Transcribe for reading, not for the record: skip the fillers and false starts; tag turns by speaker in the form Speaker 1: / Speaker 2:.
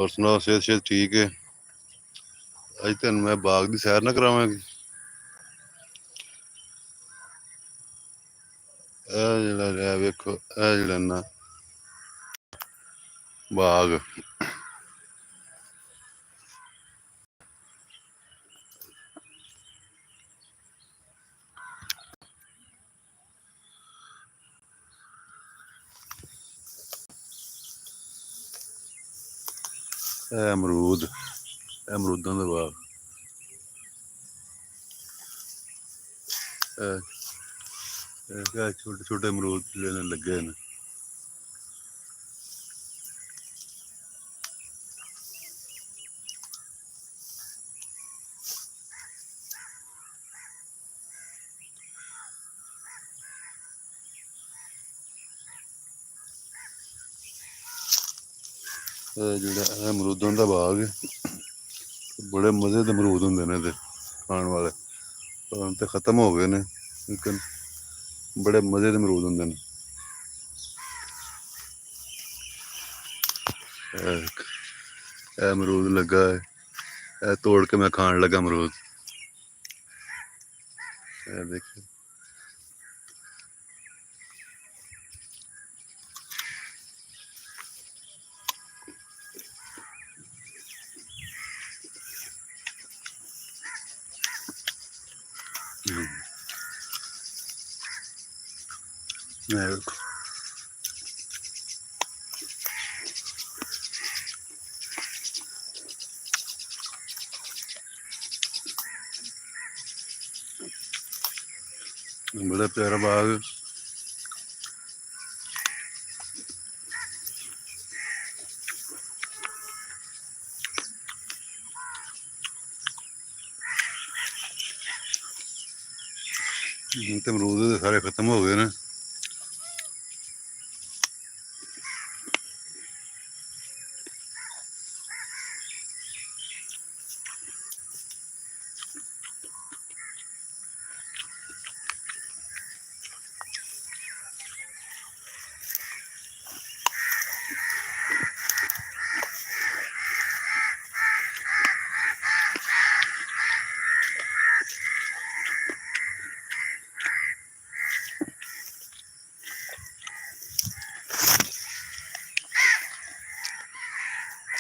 Speaker 1: ਹੋਰ ਸੁਣਾਓ, ਸਿਹਤ ਠੀਕ ਹੈ? ਅੱਜ ਤੈਨੂੰ ਮੈਂ ਬਾਗ ਦੀ ਸੈਰ ਨਾ ਕਰਾਵਾਂਗੀ। ਇਹ ਜਿਹੜਾ ਰਿਹਾ ਵੇਖੋ, ਇਹ ਜਿਹੜਾ ਨਾ ਬਾਗ, ਇਹ ਅਮਰੂਦ, ਇਹ ਅਮਰੂਦਾਂ ਦਾ ਬਾਗ। ਇਹ ਛੋਟੇ ਛੋਟੇ ਅਮਰੂਦ ਲੱਗੇ ਨੇ। ਇਹ ਜਿਹੜਾ ਅਮਰੂਦਾਂ ਦਾ ਬਾਗ ਹੈ, ਬੜੇ ਮਜ਼ੇ ਦੇ ਅਮਰੂਦ ਹੁੰਦੇ ਨੇ ਇਹਦੇ ਖਾਣ ਵਾਲੇ। ਹੁਣ ਤੇ ਖਤਮ ਹੋ ਗਏ ਨੇ, ਲੇਕਿਨ ਬੜੇ ਮਜ਼ੇ ਦੇ ਅਮਰੂਦ ਹੁੰਦੇ ਨੇ। ਇਹ ਅਮਰੂਦ ਲੱਗਾ ਹੈ, ਇਹ ਤੋੜ ਕੇ ਮੈਂ ਖਾਣ ਲੱਗਾ ਅਮਰੂਦ। ਇਹ ਦੇਖੋ, बड़ा प्यारा बाग। तो अमरूद सारे खत्म हो गए ने।